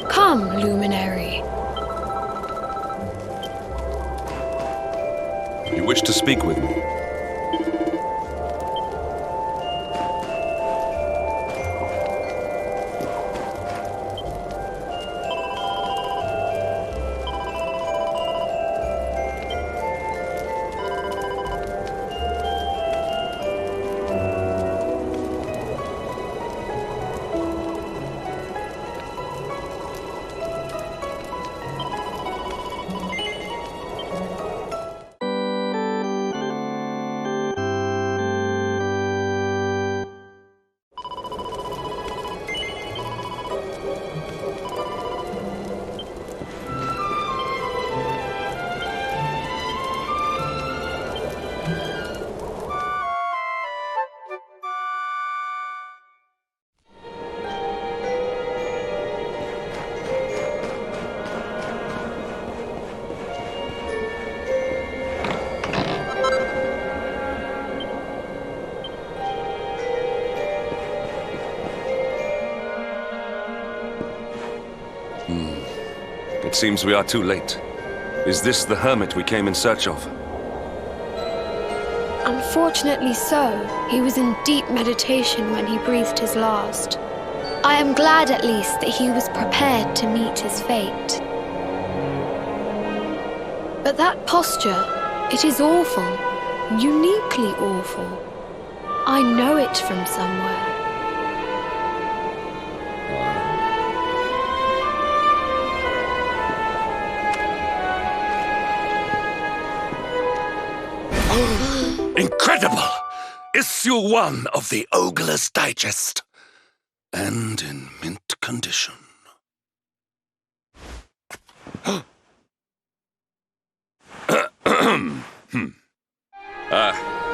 Come, Luminary. You wish to speak with me? It seems we are too late. Is this the hermit we came in search of? Unfortunately so. He was in deep meditation when he breathed his last. I am glad at least that he was prepared to meet his fate. But that posture, it is awful. Uniquely awful. I know it from somewhere. Incredible! Issue 1 of the Ogler's Digest. And in mint condition.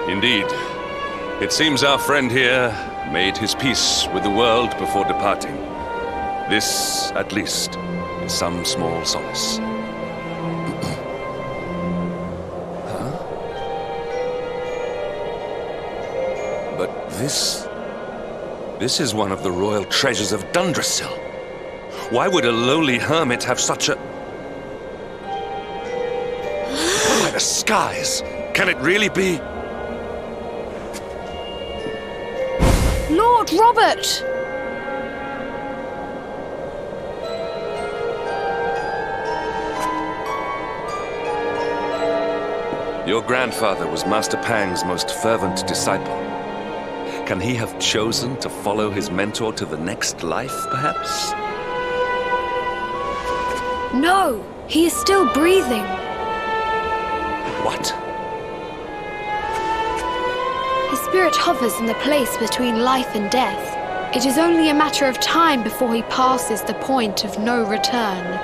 Indeed. It seems our friend here made his peace with the world before departing. This, at least, is some small solace. But this is one of the royal treasures of Dundrasil. Why would a lowly hermit have such a... By the skies! Can it really be? Lord Robert! Your grandfather was Master Pang's most fervent disciple. Can he have chosen to follow his mentor to the next life, perhaps? No, he is still breathing. What? His spirit hovers in the place between life and death. It is only a matter of time before he passes the point of no return.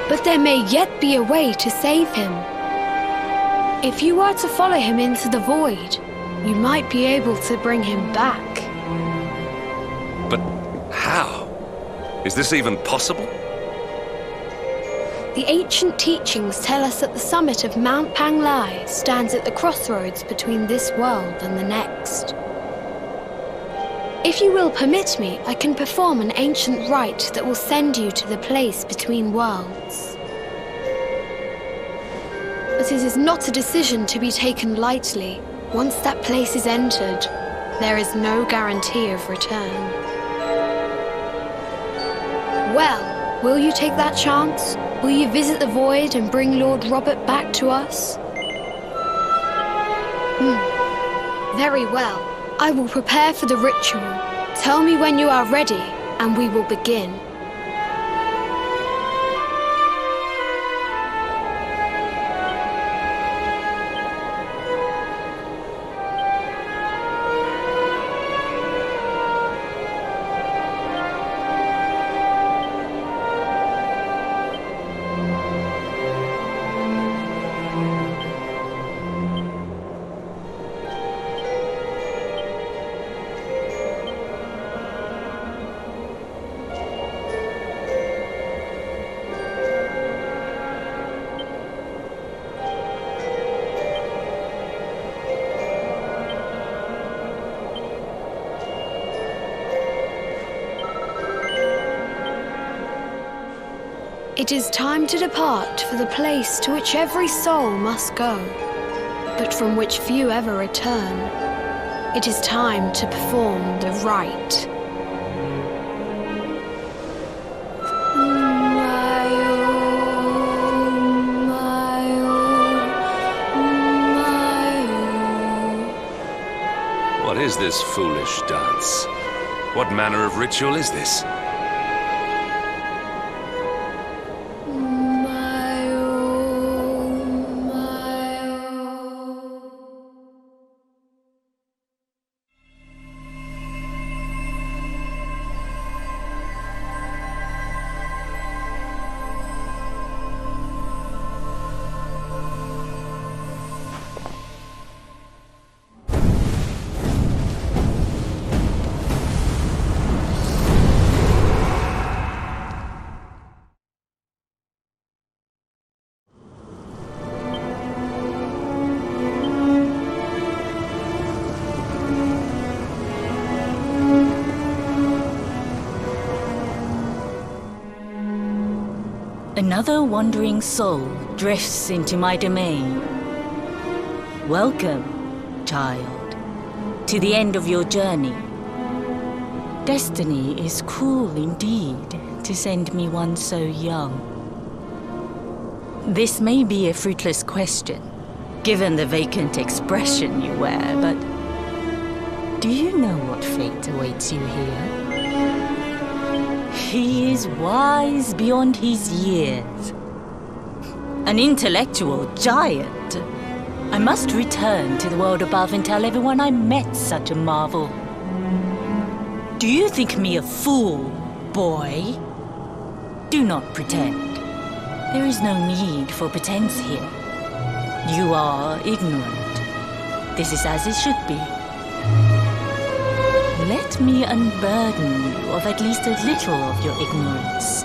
But there may yet be a way to save him. If you were to follow him into the void, you might be able to bring him back. But how? Is this even possible? The ancient teachings tell us that the summit of Mount Panglai stands at the crossroads between this world and the next. If you will permit me, I can perform an ancient rite that will send you to the place between worlds. But it is not a decision to be taken lightly. Once that place is entered, there is no guarantee of return. Well, will you take that chance? Will you visit the void and bring Lord Robert back to us? Very well. I will prepare for the ritual. Tell me when you are ready, and we will begin. It is time to depart for the place to which every soul must go, but from which few ever return. It is time to perform the rite. What is this foolish dance? What manner of ritual is this? Another wandering soul drifts into my domain. Welcome, child, to the end of your journey. Destiny is cruel indeed to send me one so young. This may be a fruitless question, given the vacant expression you wear, but do you know what fate awaits you here? He is wise beyond his years. An intellectual giant. I must return to the world above and tell everyone I met such a marvel. Do you think me a fool, boy? Do not pretend. There is no need for pretense here. You are ignorant. This is as it should be. Let me unburden you of at least a little of your ignorance.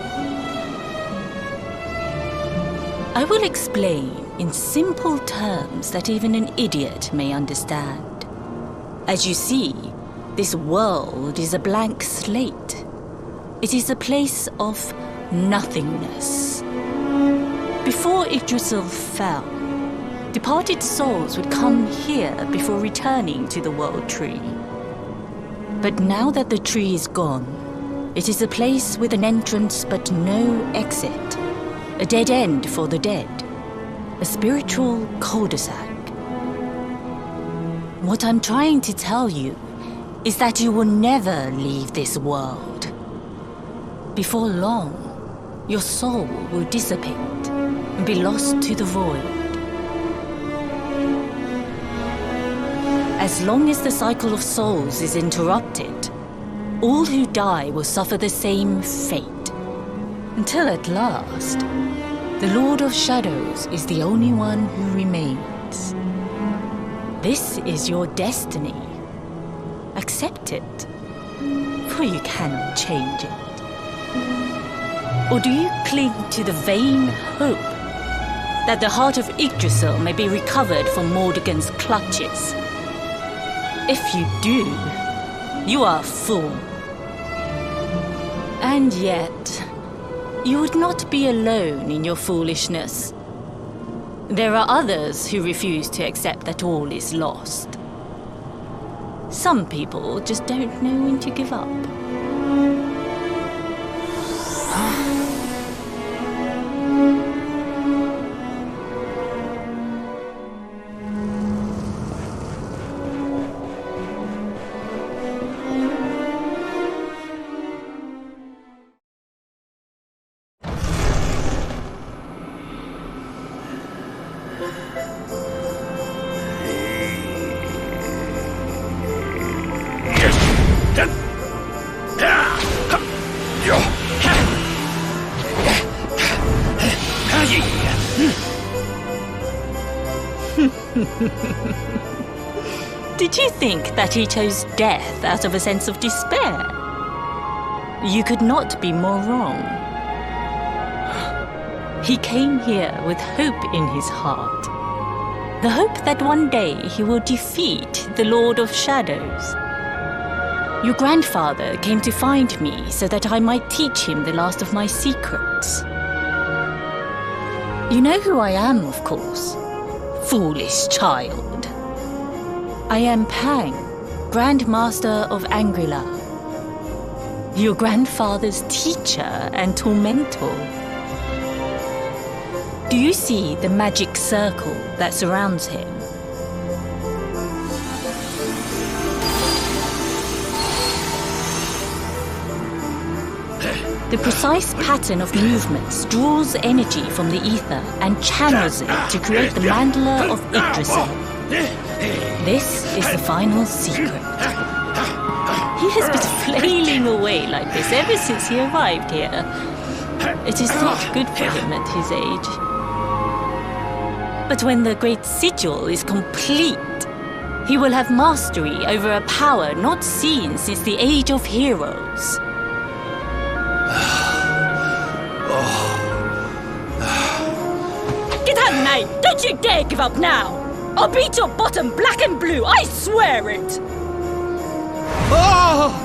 I will explain in simple terms that even an idiot may understand. As you see, this world is a blank slate. It is a place of nothingness. Before Yggdrasil fell, departed souls would come here before returning to the World Tree. But now that the tree is gone, it is a place with an entrance but no exit. A dead end for the dead. A spiritual cul-de-sac. What I'm trying to tell you is that you will never leave this world. Before long, your soul will dissipate and be lost to the void. As long as the cycle of souls is interrupted, all who die will suffer the same fate. Until at last, the Lord of Shadows is the only one who remains. This is your destiny. Accept it, for you cannot change it. Or do you cling to the vain hope that the heart of Yggdrasil may be recovered from Mordegon's clutches? If you do, you are a fool. And yet, you would not be alone in your foolishness. There are others who refuse to accept that all is lost. Some people just don't know when to give up. Did you think that he chose death out of a sense of despair? You could not be more wrong. He came here with hope in his heart. The hope that one day he will defeat the Lord of Shadows. Your grandfather came to find me so that I might teach him the last of my secrets. You know who I am, of course. Foolish child. I am Pang, Grand Master of Angrila. Your grandfather's teacher and tormentor. Do you see the magic circle that surrounds him? The precise pattern of movements draws energy from the ether and channels it to create the mandala of Yggdrasil. This is the final secret. He has been flailing away like this ever since he arrived here. It is not good for him at his age. But when the great sigil is complete, he will have mastery over a power not seen since the Age of Heroes. Get up, mate! Don't you dare give up now! I'll beat your bottom black and blue, I swear it! Oh!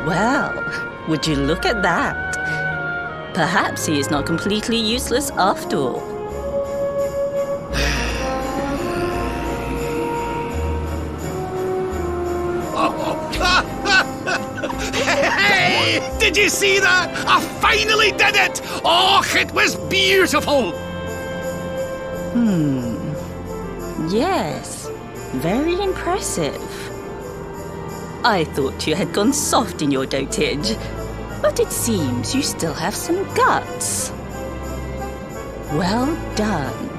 Well, would you look at that? Perhaps he is not completely useless after all. Hey! Did you see that? I finally did it! Oh, it was beautiful! Yes, very impressive. I thought you had gone soft in your dotage, but it seems you still have some guts. Well done.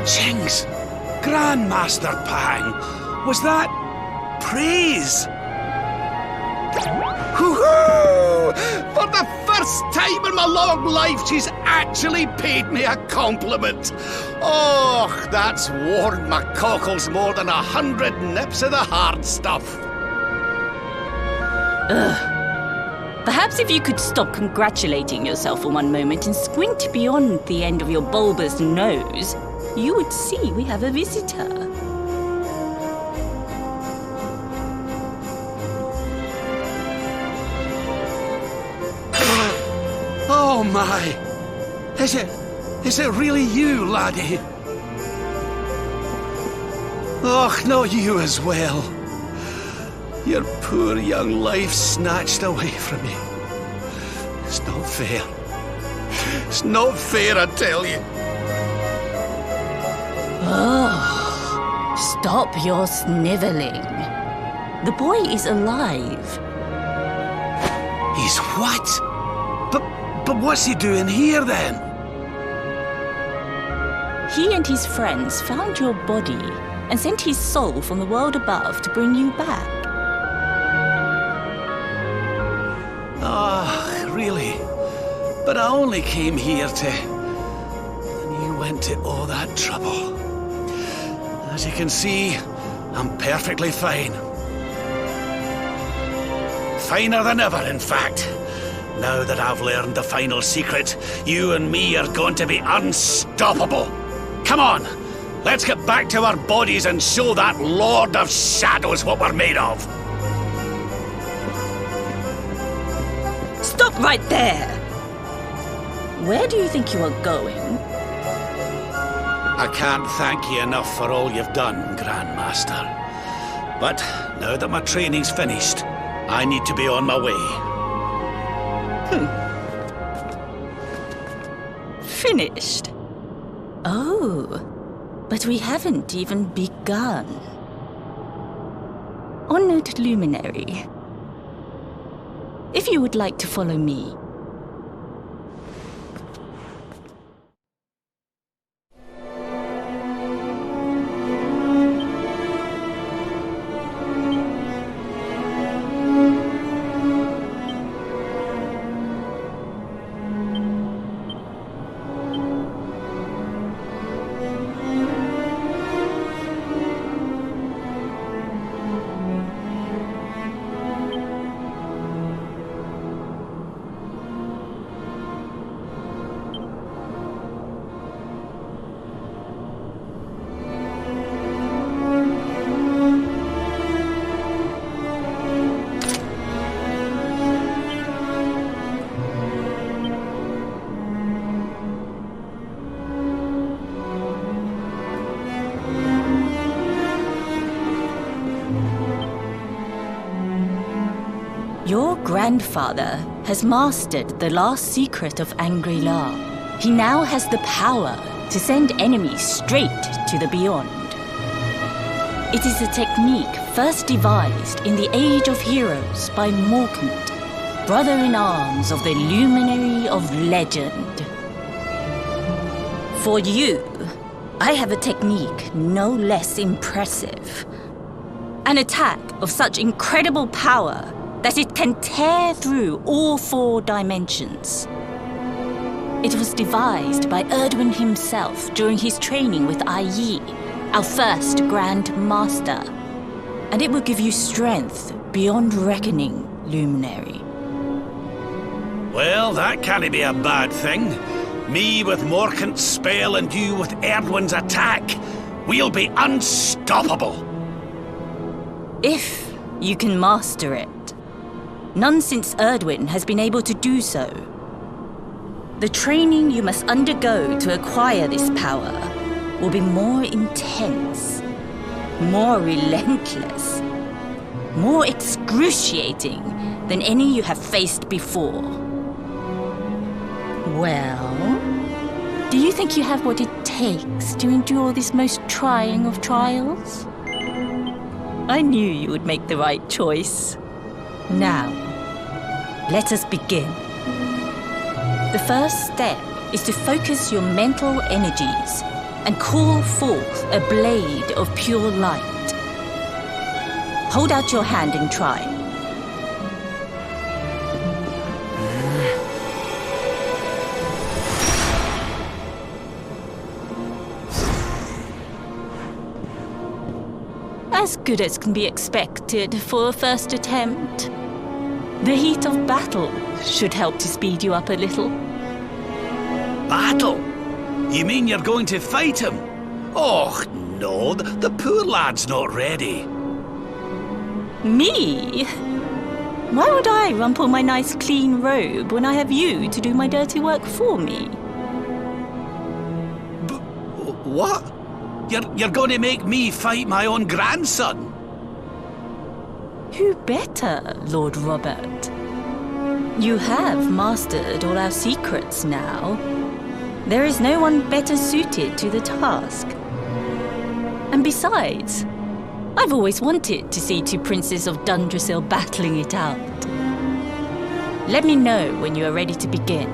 Jinx! Grandmaster Pang! Was that praise? Hoo-hoo! For the first time in my long life, she's actually paid me a compliment. Oh, that's warmed my cockles more than 100 nips of the hard stuff. Perhaps if you could stop congratulating yourself for one moment and squint beyond the end of your bulbous nose, you would see we have a visitor. Oh my! Is it really you, laddie? Och, not you as well. Your poor young life snatched away from me. It's not fair. It's not fair, I tell you. Stop your sniveling. The boy is alive. He's what? But what's he doing here then? He and his friends found your body and sent his soul from the world above to bring you back. Ah, really? But I only came here to... And you went to all that trouble. As you can see, I'm perfectly fine. Finer than ever, in fact. Now that I've learned the final secret, you and me are going to be unstoppable. Come on, let's get back to our bodies and show that Lord of Shadows what we're made of. Stop right there! Where do you think you are going? I can't thank you enough for all you've done, Grandmaster. But now that my training's finished, I need to be on my way. Finished? Oh, but we haven't even begun. Honored Luminary, if you would like to follow me, Your grandfather has mastered the last secret of Angri-La. He now has the power to send enemies straight to the beyond. It is a technique first devised in the Age of Heroes by Morkant, brother-in-arms of the Luminary of Legend. For you, I have a technique no less impressive. An attack of such incredible power that it can tear through all 4 dimensions. It was devised by Erdwin himself during his training with Ai Yi, our first Grand Master. And it will give you strength beyond reckoning, Luminary. Well, that can't be a bad thing. Me with Morkant's spell and you with Erdwin's attack. We'll be unstoppable. If you can master it. None since Erdwin has been able to do so. The training you must undergo to acquire this power will be more intense, more relentless, more excruciating than any you have faced before. Well, do you think you have what it takes to endure this most trying of trials? I knew you would make the right choice. Now, let us begin. The first step is to focus your mental energies and call forth a blade of pure light. Hold out your hand and try. As good as can be expected for a first attempt. The heat of battle should help to speed you up a little. Battle? You mean you're going to fight him? Oh, no, the poor lad's not ready. Me? Why would I rumple my nice clean robe when I have you to do my dirty work for me? What? You're going to make me fight my own grandson? Who better, Lord Robert? You have mastered all our secrets now. There is no one better suited to the task. And besides, I've always wanted to see 2 princes of Dundrasil battling it out. Let me know when you are ready to begin.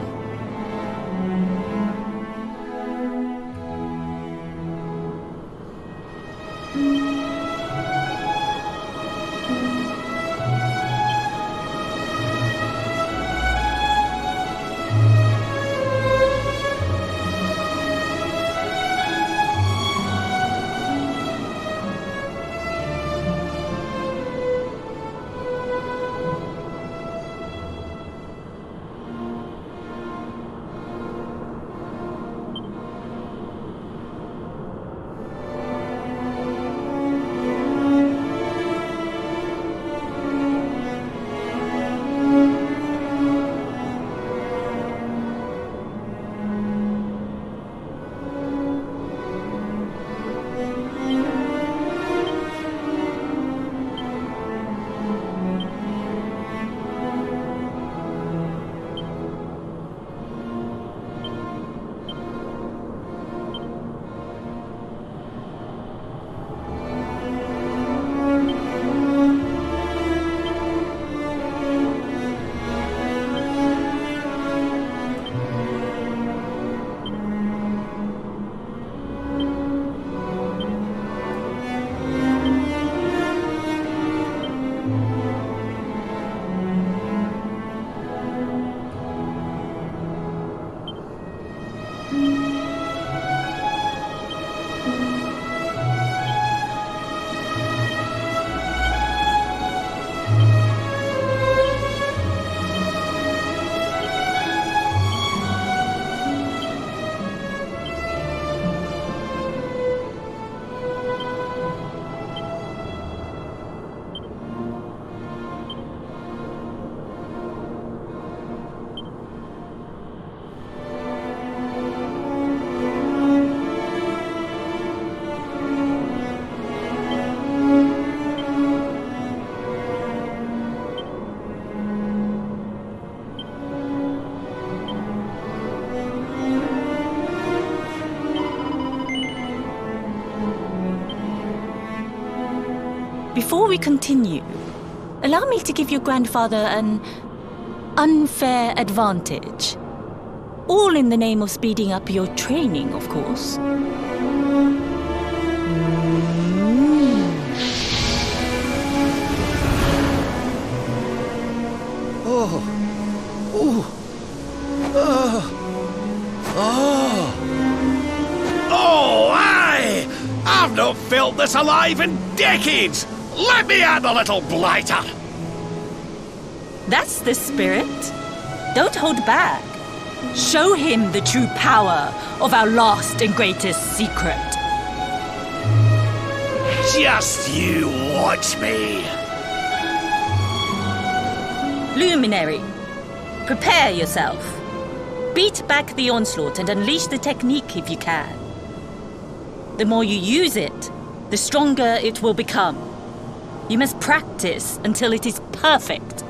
Before we continue, allow me to give your grandfather an unfair advantage. All in the name of speeding up your training, of course. Oh, aye! I've not felt this alive in decades! Let me at the little blighter! That's the spirit. Don't hold back. Show him the true power of our last and greatest secret. Just you watch me! Luminary, prepare yourself. Beat back the onslaught and unleash the technique if you can. The more you use it, the stronger it will become. You must practice until it is perfect.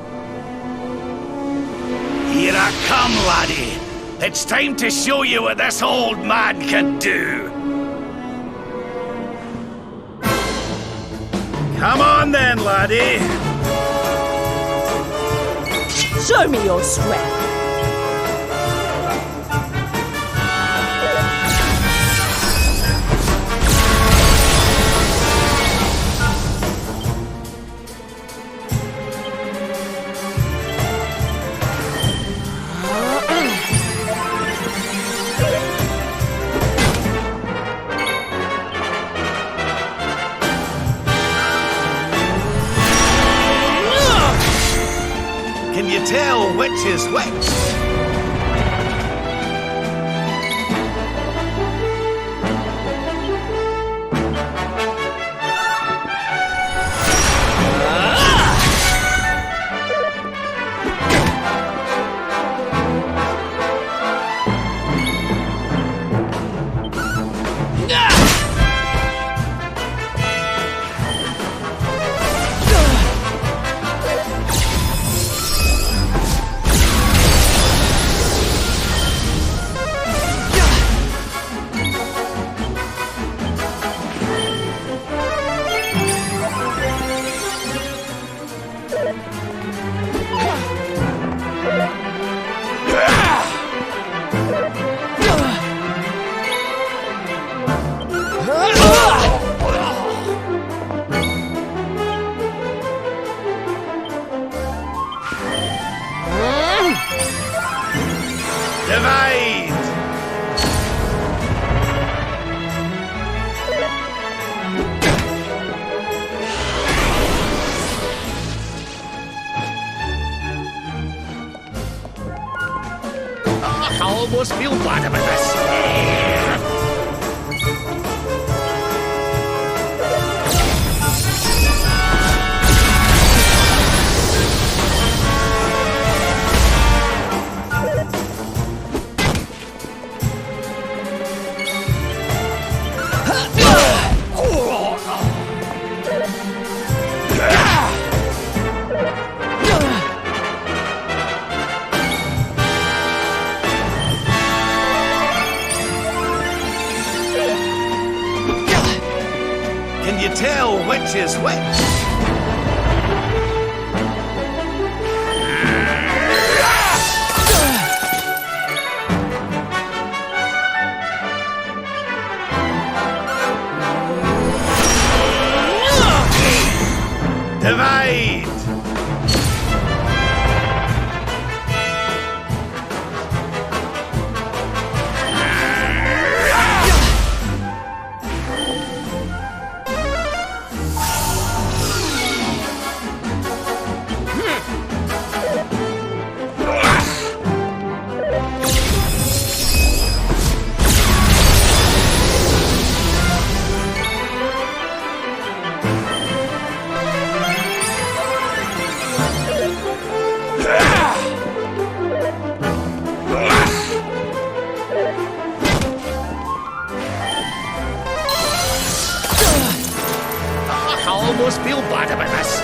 Here I come, laddie. It's time to show you what this old man can do. Come on then, laddie. Show me your strength. Can you tell which is which? Divide! I almost feel bad about this. Can you tell which is which? Divide! I almost feel bad about this.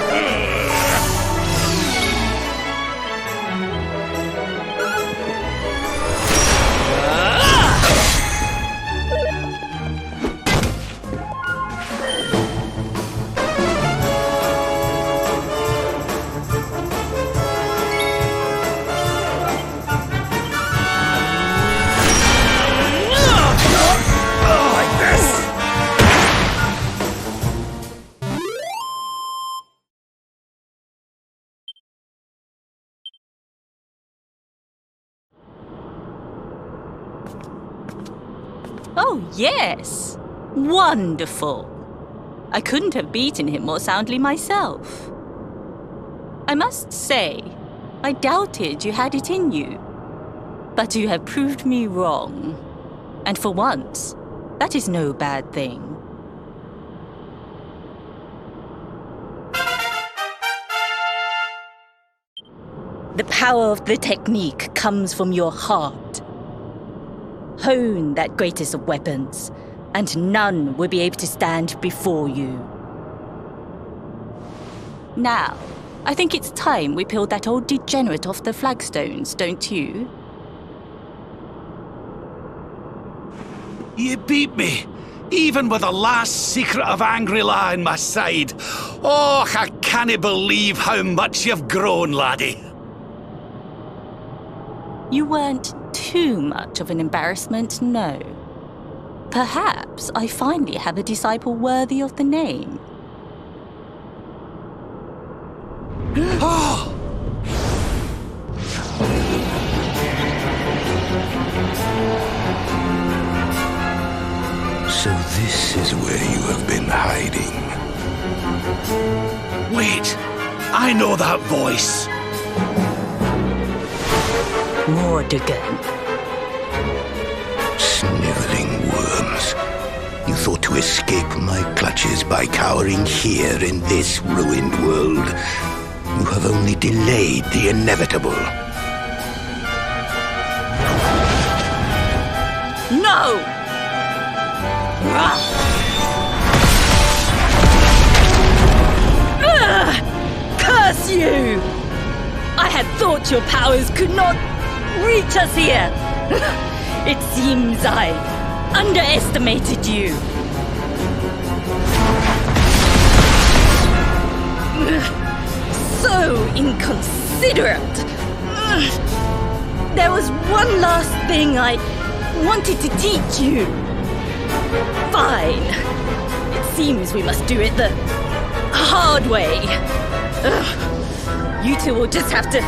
Oh, yes. Wonderful. I couldn't have beaten him more soundly myself. I must say, I doubted you had it in you. But you have proved me wrong. And for once, that is no bad thing. The power of the technique comes from your heart. Hone that greatest of weapons, and none will be able to stand before you. Now, I think it's time we peeled that old degenerate off the flagstones, don't you? You beat me, even with the last secret of Angry-La in my side. Oh, I can't believe how much you've grown, laddie. You weren't too much of an embarrassment, no. Perhaps I finally have a disciple worthy of the name. Oh! So this is where you have been hiding. Wait, I know that voice. Mordegon. Sniveling worms. You thought to escape my clutches by cowering here in this ruined world. You have only delayed the inevitable. No! Curse you! I had thought your powers could not reach us here. It seems I underestimated you. So inconsiderate. There was one last thing I wanted to teach you. Fine. It seems we must do it the hard way. You two will just have to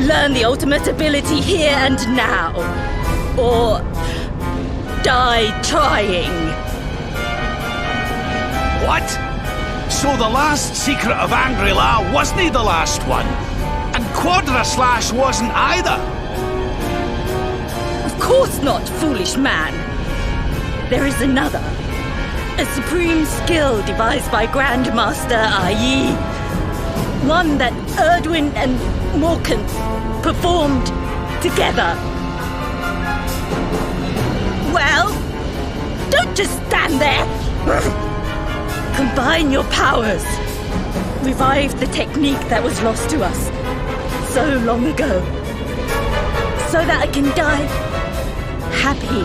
learn the ultimate ability here and now. Or die trying. What? So the last secret of Angry-La wasn't the last one? And Quadra-Slash wasn't either? Of course not, foolish man. There is another. A supreme skill devised by Grandmaster Ai. One that Erdwin and Morkan performed together. Well, don't just stand there. Combine your powers. Revive the technique that was lost to us so long ago. So that I can die happy.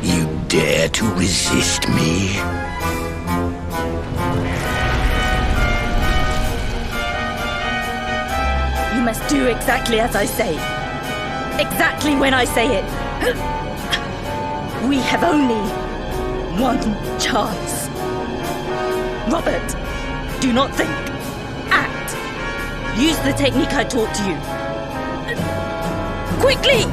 You dare to resist me? You must do exactly as I say. Exactly when I say it. We have only one chance. Robert, do not think. Act. Use the technique I taught you. Quickly!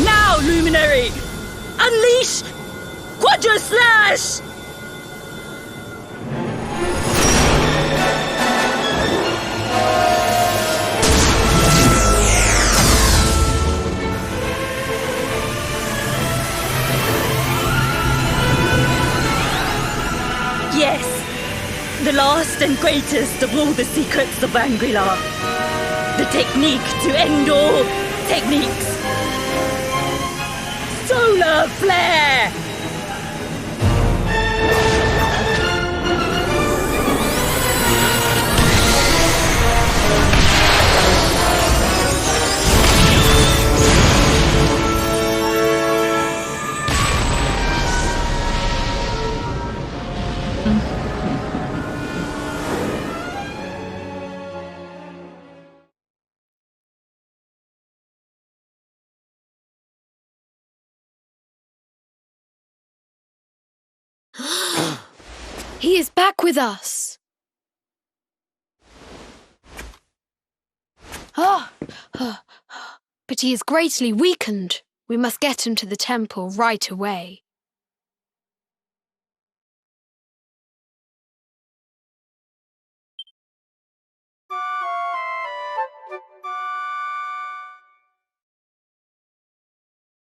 Now, Luminary! Unleash Quadra-Slash! Yes, the last and greatest of all the secrets of Angry-La. The technique to end all techniques. Solar Flare! He is back with us. But he is greatly weakened. We must get him to the temple right away.